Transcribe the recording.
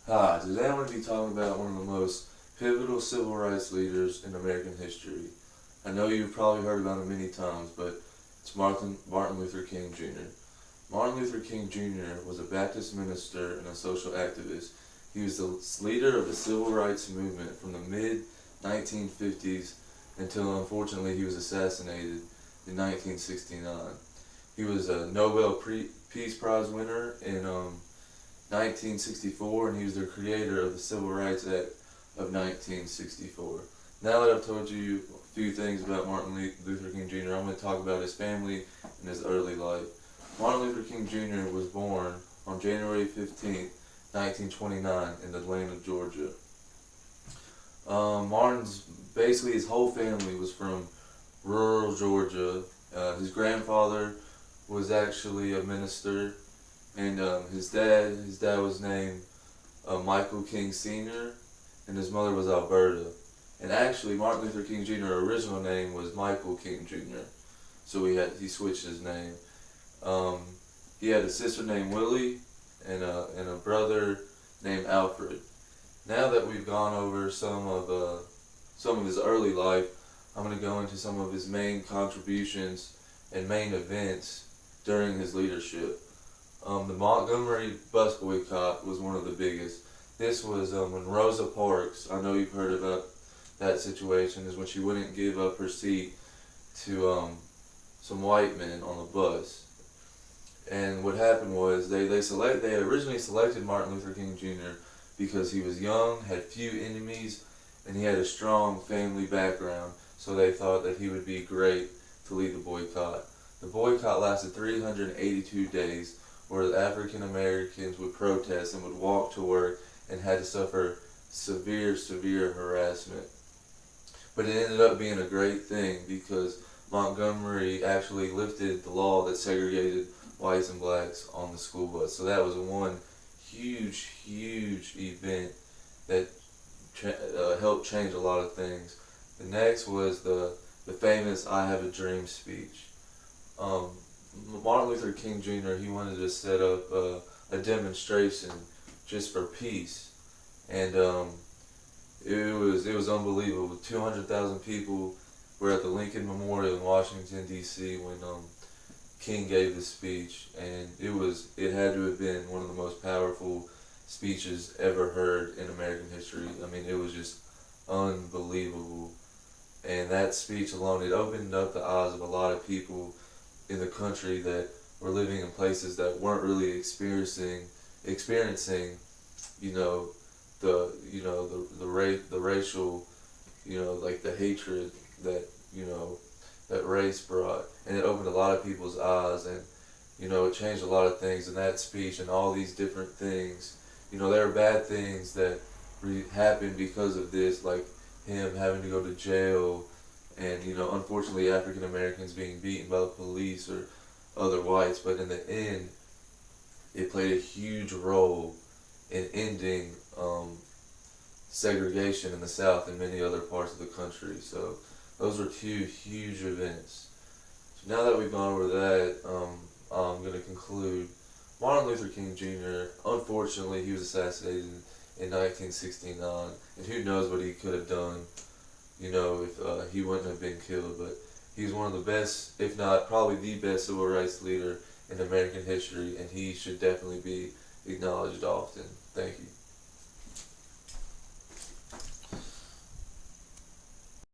Hi, today I'm going to be talking about one of the most pivotal civil rights leaders in American history. I know you've probably heard about him many times, but it's Martin Luther King Jr. Martin Luther King Jr. was a Baptist minister and a social activist. He was the leader of the civil rights movement from the mid-1950s until unfortunately he was assassinated in 1969. He was a Nobel Peace Prize winner in 1964, and he was the creator of the Civil Rights Act of 1964. Now that I've told you a few things about Martin Luther King Jr., I'm going to talk about his family and his early life. Martin Luther King Jr. was born on January 15th, 1929 in Atlanta, Georgia. Basically his whole family was from rural Georgia. His grandfather was actually a minister, and his dad was named Michael King Sr., and his mother was Alberta. And actually, Martin Luther King Jr. original name was Michael King Jr., so he switched his name. He had a sister named Willie and a brother named Alfred. Now that we've gone over some of his early life, I'm going to go into some of his main contributions and main events during his leadership. The Montgomery bus boycott was one of the biggest. This was when Rosa Parks, I know you've heard about that situation, is when she wouldn't give up her seat to some white men on the bus. And what happened was they originally selected Martin Luther King Jr. because he was young, had few enemies, and he had a strong family background, so they thought that he would be great to lead the boycott. The boycott lasted 382 days, where the African Americans would protest and would walk to work and had to suffer severe harassment. But it ended up being a great thing because Montgomery actually lifted the law that segregated whites and blacks on the school bus. So that was one huge event that helped change a lot of things. The next was the famous "I Have a Dream" speech. Martin Luther King Jr. he wanted to set up a demonstration just for peace, and it was unbelievable. 200,000 people were at the Lincoln Memorial in Washington D.C. when King gave this speech, and it had to have been one of the most powerful speeches ever heard in American history. I mean, it was just unbelievable, and that speech alone, it opened up the eyes of a lot of people in the country that were living in places that weren't really experiencing, the racial, like the hatred that that race brought, and it opened a lot of people's eyes, and it changed a lot of things in that speech and all these different things. There are bad things that happened because of this, like him having to go to jail, and unfortunately African Americans being beaten by the police or other whites. But in the end, it played a huge role in ending segregation in the South and many other parts of the country. So those were two huge events. So now that we've gone over that, I'm going to conclude. Martin Luther King Jr., unfortunately, he was assassinated in 1969, and who knows what he could have done, if he wouldn't have been killed. But he's one of the best, if not probably the best civil rights leader in American history, and he should definitely be acknowledged often. Thank you.